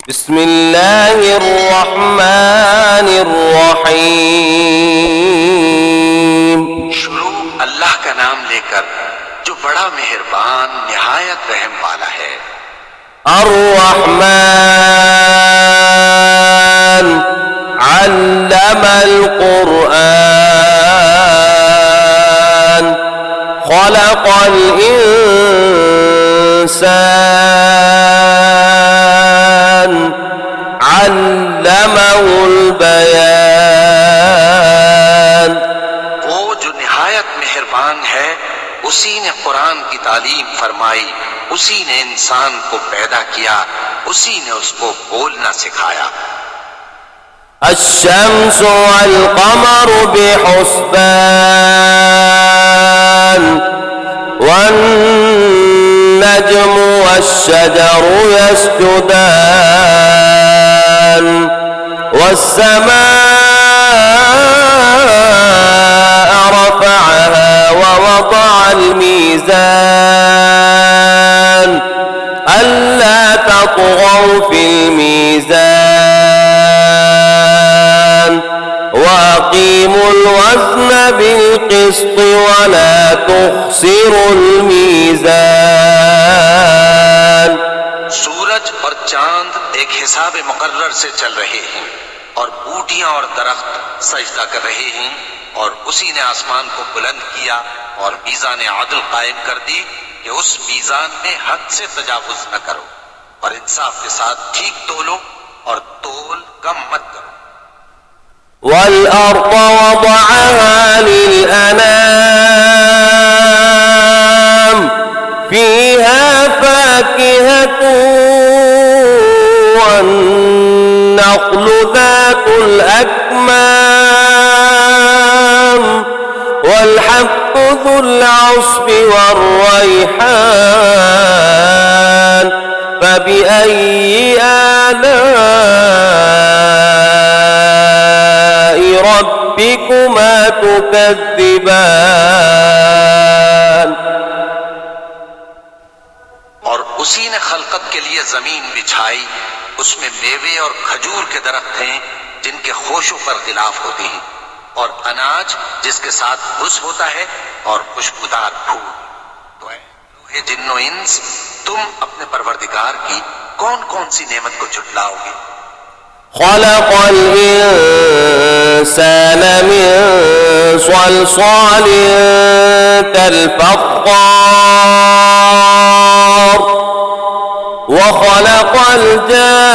बिस्मिल्लाहिर्रहमानिर्रहीम। शुरू अल्लाह का नाम लेकर जो बड़ा मेहरबान निहायत रहम वाला है। अर्रहमान अल्लमल कुरआन खलक़ल इंसान अल्लमहुल बयान। वो जो निहायत मेहरबान है, उसी ने कुरान की तालीम फरमाई, उसी ने इंसान को पैदा किया, उसी ने उसको बोलना सिखाया। अश्शम्सु वल क़मरु बिहुस्बान वन्नज्मु वश्शजरु यस्जुदान वस्समाअ रफ़अहा ववضعल मीज़ान अल्ला तत्ग़ौ फ़िल मीज़ान वअक़ीमुल वज़्न बिल-क़िस्ति वला तुख़्सिरुल मीज़ान। सूरज और चांद एक हिसाब मुकर्रर से चल रहे हैं और बूटियां और दरख्त सजदा कर रहे हैं, और उसी ने आसमान को बुलंद किया और मीज़ान आदल कायम कर दी कि उस मीज़ान में हद से तजावुज न करो और इंसाफ के साथ ठीक तोलो और तोल कम मत करो। वल-अर्ज़ वज़अहा लिल-अनाम फ़ीहा फ़ाकिहतुन वन्नख़्लु ज़ातुल अक्माम वल-हब्बु ज़ुल-'अस्फ़ि war-रैहान फ़बिअय्यि आला'i रब्बिकुमा तुकज़्ज़िबान। और उसी ने खलकत के लिए जमीन बिछाई, उसमें मेवे और खजूर के दरख्त हैं जिनके खोशों पर गिलाफ होती हैं, और अनाज जिसके साथ भुस होता है और खुशबूदार फूल। तो ऐ जिन्नो इंस, तुम अपने परवरदिगार की कौन कौन सी नेमत को झुटलाओगे? खलक़ल इंसान मिन सलसालिन कल-फ़ख़्ख़ार व खलक़ल जान्न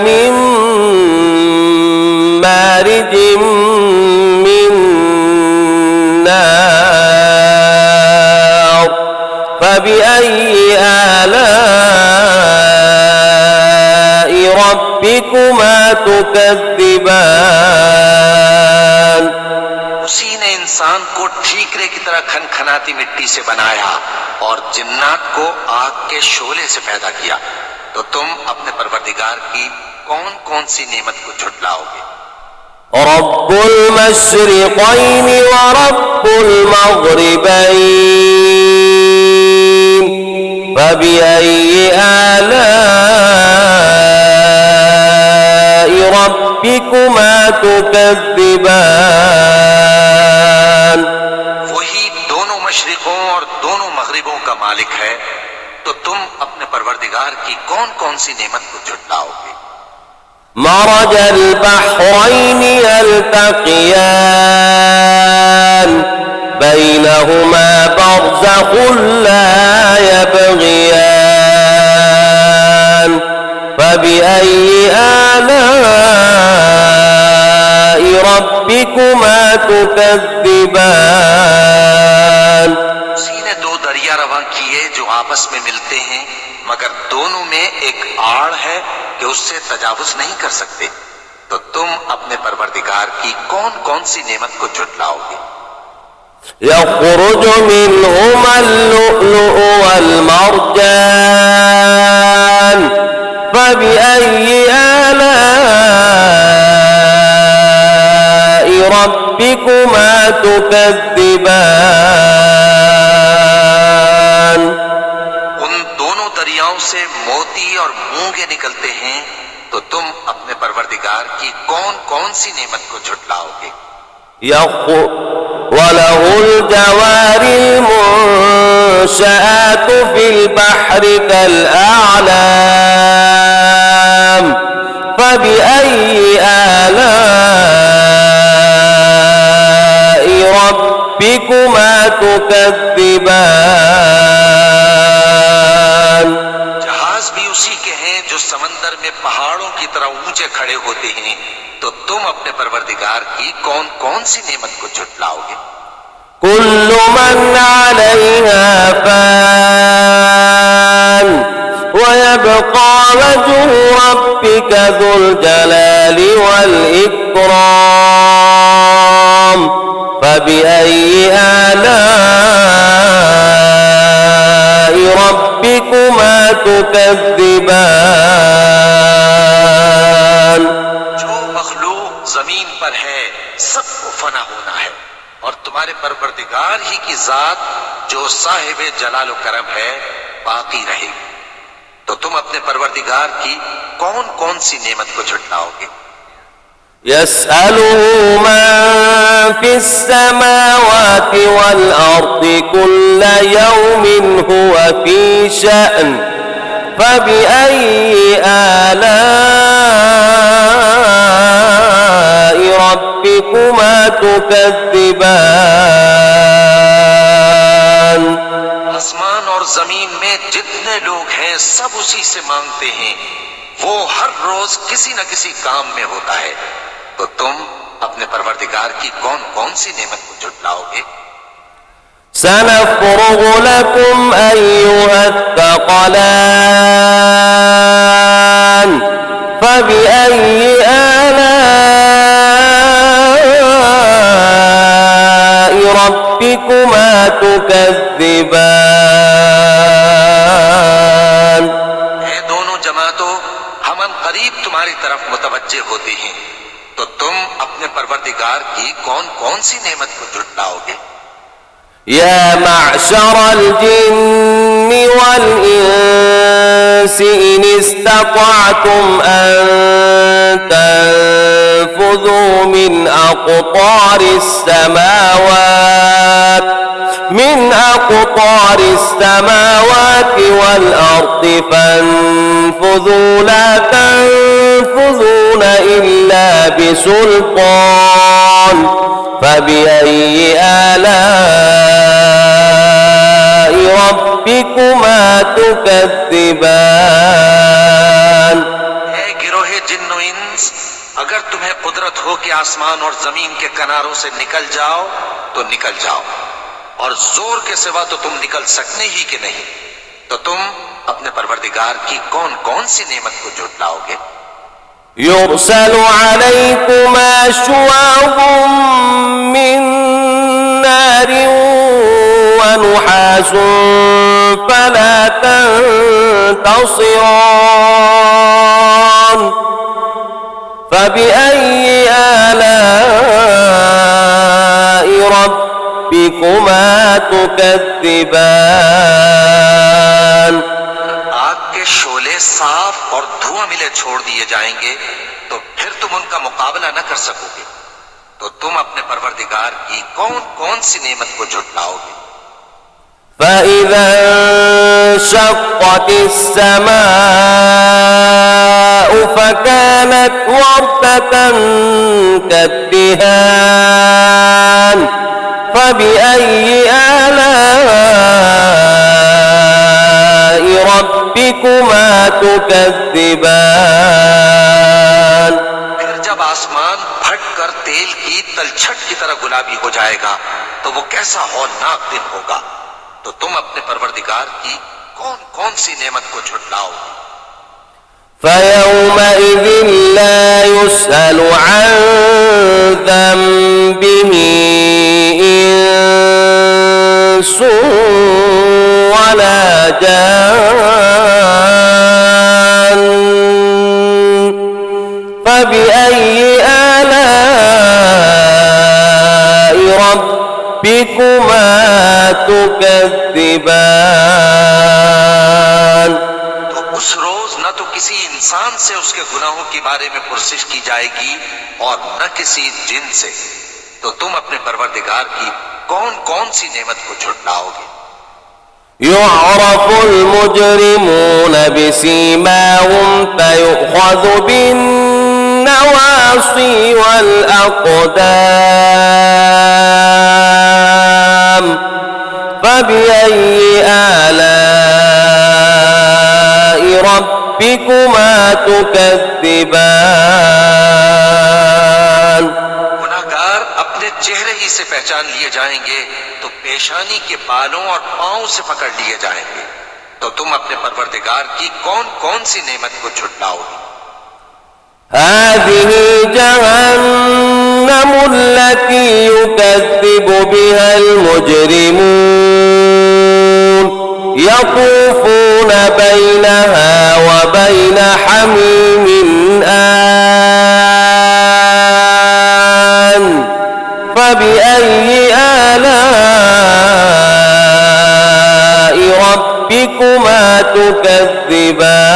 मिन मारिजिम मिन नार फ़बिअय्यि आला'i रब्बिकुमा तुकज़्ज़िबान। उसी ने इंसान को ठीकरे की तरह खनखनाती मिट्टी से बनाया और जिन्नात को आग के शोले से पैदा किया। तो तुम अपने परवरदिगार की कौन कौन सी नेमत को झुटलाओगे? रब्बुल मशरिक़ैनि व रब्बुल मग़रिबैन फ़बिअय्यि आला'i रब्बिकुमा तुकज़्ज़िबान। वही दोनों मशरिकों और दोनों मगरिबों का मालिक है, तो तुम अपने परवरदिगार की कौन कौन सी नेमत को झुटलाओगे? मरजल बहरैनि यल्तक़ियान बैनहुमा बरज़ख़ुन ला यबग़ियान फ़बिअय्यि आला'i रब्बिकुमा तुकज़्ज़िबान। उसी ने दो दरिया रवां किए जो आपस में मिलते हैं, मगर दोनों में एक आड़ है कि उससे तजावुज नहीं कर सकते। तो तुम अपने परवरदिगार की कौन कौन सी नेमत को झुटलाओगे? यख़रुजु मिनहुमल लुअ्लुअु वल मरजान फ़बिअय्यि आला'i रब्बिकुमा तुकज़्ज़िबान। से मोती और मूंगे निकलते हैं, तो तुम अपने परवरदिगार की कौन कौन सी नेमत को झुटलाओगे। وله الجوار المنشآت في البحر كالأعلام فبأي آلاء ربكما تكذبان। जहाज भी उसी के हैं जो समंदर में पहाड़ों की तरह ऊंचे खड़े होते हैं, तो तुम अपने परवरदिगार की कौन कौन सी नेमत को झुटलाओगे। كل من عليها فان ويبقى وجه ربك ذو الجلال والإكرام فبأي آلاء ربكما تكذبان। जो मखलूक जमीन पर है सबको फना होना है, और तुम्हारे परवरदिगार ही की जात जो साहिब जलाल व करम है बाकी रहेगी। तो तुम अपने परवरदिगार की कौन कौन सी नेमत को झुटलाओगे। يسأله من في السماوات والأرض كل يوم هو في شأن فبأي آلاء ربكما تكذبان। आसमान और जमीन में जितने लोग हैं सब उसी से मांगते हैं, वो हर रोज किसी न किसी काम में होता है। तो तुम अपने परवरदिगार की कौन कौन सी नेमत को झुटलाओगे। سنفرغ لكم أيها الثقلان فبأي آلاء ربكما تكذبان। ये दोनों जमातों हम करीब तुम्हारी तरफ मुतवज्जे होते हैं, तो तुम अपने परवरदिगार की कौन कौन सी नेमत को झुटलाओगे। يا معشر الجن والإنس إن استطعتم أن تنفذوا من أقطار السماوات والأرض فانفذوا لا تنفذون إلا بسلطان فبأي آلاء ربكما تكذبان। गिरोहे जिन्नो इंस, अगर तुम्हें कुदरत हो कि आसमान और जमीन के किनारों से निकल जाओ तो निकल जाओ, और जोर के सिवा तो तुम निकल सकने ही के नहीं। तो तुम अपने परवरदिगार की कौन कौन सी नेमत को झुटलाओगे। يرسل عليكما شواظ من نار ونحاس فلا تنتصران فبأي آلاء ربكما تكذبان। आग के शोले साफ और धुआं मिले छोड़ दिए जाएंगे, तो फिर तुम उनका मुकाबला न कर सकोगे। तो तुम अपने परवरदिगार की कौन कौन सी नेमत को झुटलाओगे। فإذا انشقت السماء فكانت وردة كالدهان فبأي آلاء ربكما تكذبان। फिर जब आसमान फट कर तेल की तलछट की तरह गुलाबी हो जाएगा, तो वो कैसा हौलनाक दिन होगा। तो तुम अपने परवरदिगार की कौन कौन सी नेमत को झुटलाओगे। فيومئذ لا يسأل عن ذنبه إنس ولا جان فبأي آلاء ربكما تكذبان। तो उस रोज न तो किसी इंसान से उसके गुनाहों के बारे में पुरसिश की जाएगी और न किसी जिन से। तो तुम अपने परवरदिगार की कौन कौन सी नेमत को झुटलाओगे। يعرف المجرمون بسيماهم فيؤخذ بالنواصي والأقدام فبأي آلاء ربكما تكذبان। गुनाहगार अपने चेहरे ही से पहचान लिए जाएंगे तो पेशानी के बालों और पांव से पकड़ लिए जाएंगे। तो तुम अपने परवरदिगार की कौन कौन सी नेमत को झुटलाओगे। هذه جهنم التي يكذب بها المجرمون يطوفون بينها وبين حميم آن فبأي آلاء ربكما تكذبان।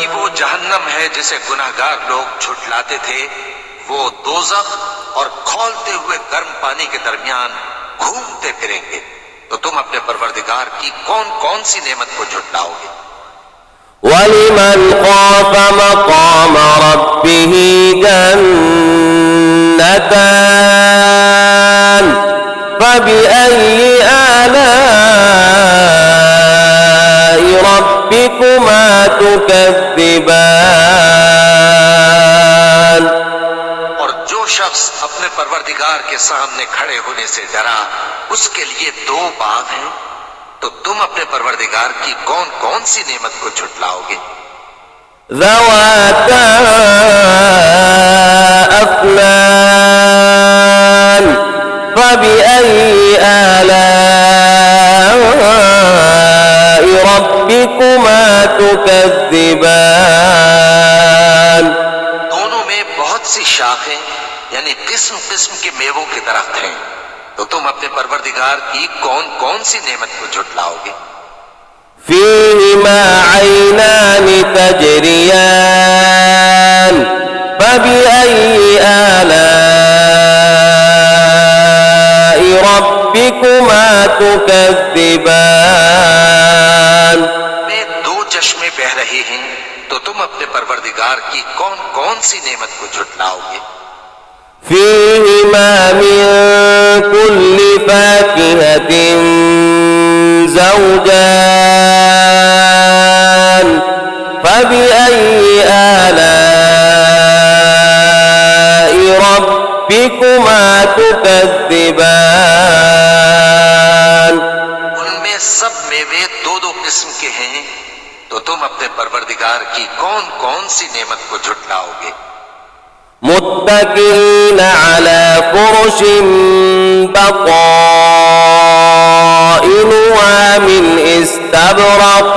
ये वो जहन्नम है जिसे गुनाहगार लोग झुटलाते थे। वो दोज़ख और खौलते हुए गर्म पानी के दरमियान घूमते फिरेंगे। तो तुम अपने परवरदिगार की कौन कौन सी नेमत को झुटलाओगे। ولمن خاف مقام ربه جنتان فبأي آلاء ربكما تكذبان। और जो शख्स अपने परवरदिगार के सामने खड़े होने से डरा उसके लिए दो बाग हैं। तो तुम अपने परवरदिगार की कौन कौन सी नेमत को झुटलाओगे। ذواتا أفنان فبأي آلاء ربكما تكذبان। दोनों में बहुत सी शाखें यानी किस्म किस्म के मेवों के दरख्त हैं। तो तुम अपने परवरदिगार की कौन कौन सी नेमत को झुटलाओगे। فيهما عينان تجريان فبأي آلاء ربكما تكذبان। में दो चश्मे बह रहे हैं। तो तुम अपने परवरदिगार की कौन कौन सी नेमत को झुटलाओगे। فيهما من كل فاكهة زوجان فبأي آلاء ربكما تكذبان। उनमें सब मेवे दो दो किस्म के हैं। तो तुम अपने परवरदिगार की कौन कौन सी नेमत को झुटलाओगे। متكئين على فرش بطائنها من استبرق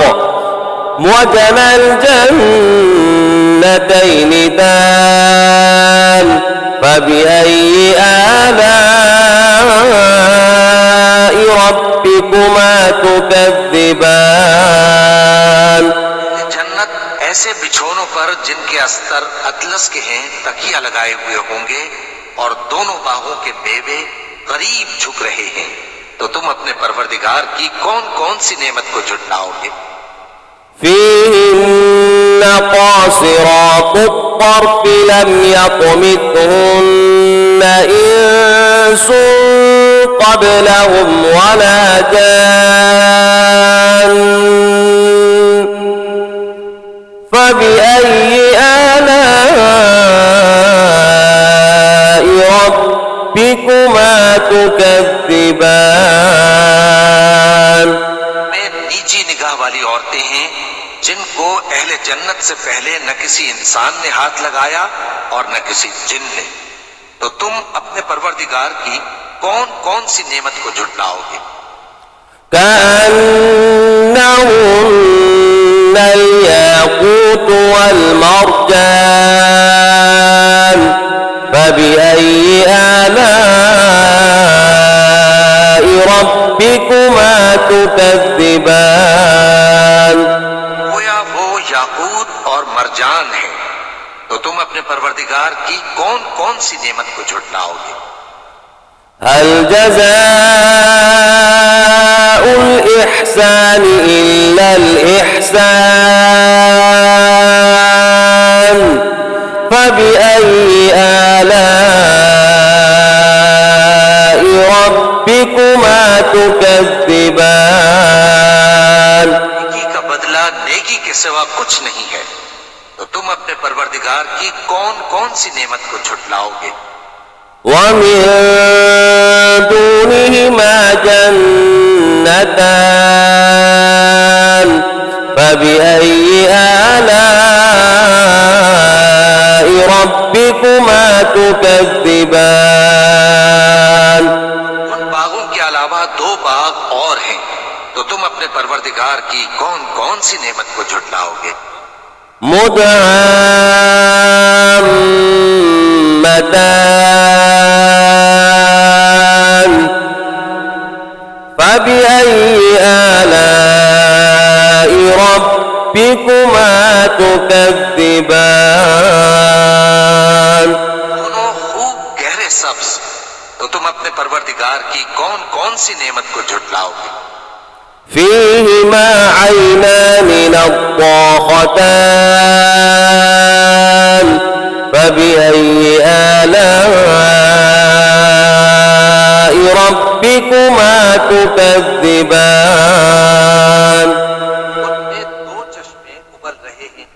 وجنى الجنتين دان فبأي آلاء ربكما تكذبان। जन्नत ऐसे बिछोनों पर जिनके अस्तर अतलस के हैं तकिया लगाए हुए होंगे और दोनों बाहों के मेवे करीब झुक रहे हैं। तो तुम अपने परवरदिगार की कौन कौन सी नेमत को झुटलाओगे। فيهن قاصرات الطرف لم يطمثهن إنس قبلهم ولا جان فبأي آلاء ربكما تكذبان। में नीची निगाह वाली औरतें हैं जिनको अहले जन्नत से पहले न किसी इंसान ने हाथ लगाया और न किसी जिन ने। तो तुम अपने परवरदिगार की कौन कौन सी नेमत को झुटलाओगे। كأنهن الياقوت والمرجان فبأي آلاء ربكما تكذبان। अपने परवरदिगार की कौन कौन सी नेमत को झुटलाओगे? हल जज़ाउल इहसान इल्लल इहसान फबिअय्यि आलाइ रब्बिकुमा तुकज़्ज़िबान। नेकी का बदला नेकी के सिवा कुछ नहीं है, तो तुम अपने परवरदिगार की कौन कौन सी नेमत को झुटलाओगे? वमिन दूनिहिमा जन्नतान फबिअय्यि आलाइ रब्बिकुमा तुकज़्ज़िबान। उन बागों के अलावा दो बाग और हैं, तो तुम अपने परवरदिगार की कौन कौन सी नेमत को झुटलाओगे? मुदअम्मतान फबिअय्यि आलाइ रब्बिकुमा तुकज़्ज़िबान। दोनों खूब गहरे सब्ज, तो तुम अपने परवरदिगार की कौन कौन सी नेमत को झुटलाओगे? फीहिमा ऐनान नद्दाख़तान फबिअय्यि आलाइ रब्बिकुमा तुकज़्ज़िबान। उनमें दो चश्मे उबल रहे हैं,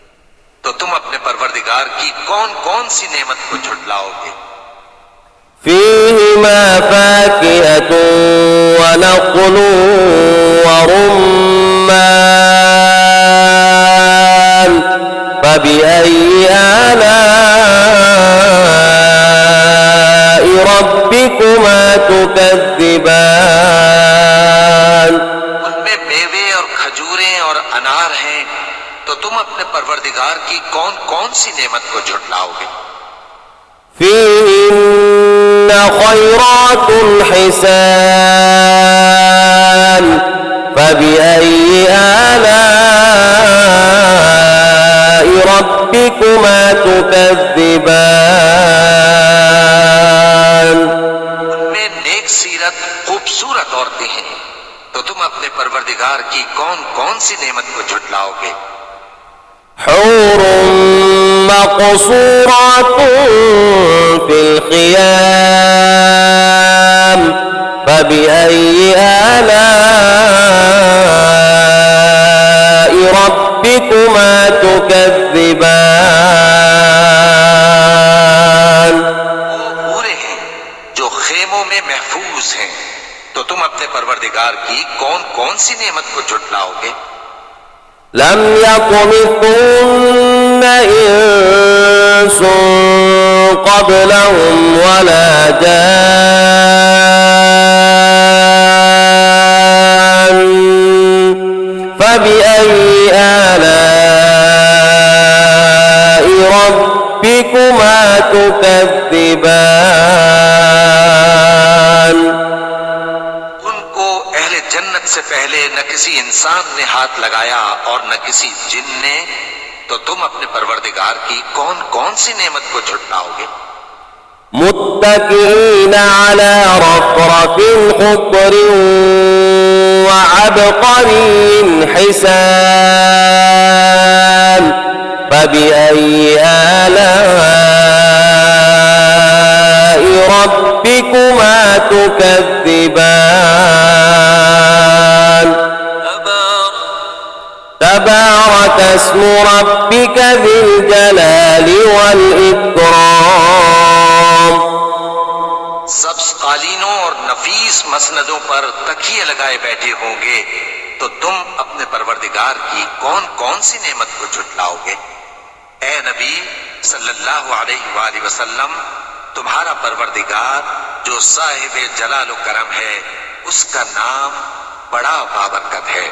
तो तुम अपने परवरदिगार की कौन कौन सी नेमत को झुटलाओगे? फीहिमा फ़ाकिहतुन व नख़्लुन व रुम्मान फबिअय्यि आलाइ रब्बिकुमा तुकज़्ज़िबान। उनमें मेवे और खजूरें और अनार हैं, तो तुम अपने परवरदिगार की कौन कौन सी नेमत को झुटलाओगे? फीहिन्न खैरातुन हिसान फबिअय्यि आलाइ रब्बिकुमा तुकज़्ज़िबान। उनमें नेक सीरत खूबसूरत औरतें हैं, तो तुम अपने परवरदिगार की कौन कौन सी नेमत को झुटलाओगे? हूरुम मक़सूरातुन फिल ख़ियाम फबिअय्यि आलाइ रब्बिकुमा तुकज़्ज़िबान। वो पूरे हैं जो खेमों में महफूज हैं, तो तुम अपने परवरदिगार की कौन कौन सी नेमत को झुटलाओगे? लम यत्मिथुन्न इंसुन क़ब्लहुम वला जान फबिअय्यि आलाइ रब्बिकुमा तुकज़्ज़िबान। उनको अहले जन्नत से पहले न किसी इंसान ने हाथ लगाया और न किसी जिन ने, तो तुम अपने परवरदिगार की कौन कौन सी नेमत को झुटलाओगे? मुत्तकिईन अला रफ़रफ़िन ख़ुद्रिन व अबक़रिन हिसान फबिअय्यि आलाइ रब्बिकुमा तुकज़्ज़िबान। तबारक अस्मु रब्बिक ज़िल जलालि वल इक्राम। सब्ज कालीनों और नफीस मसनदों पर तकिए लगाए बैठे होंगे, तो तुम अपने परवरदिगार की कौन कौन सी नेमत को झुटलाओगे? ए नबी सल्लल्लाहु अलैहि वसल्लम, तुम्हारा परवरदिगार जो साहिब जलाल व करम है, उसका नाम बड़ा बाबरकत है।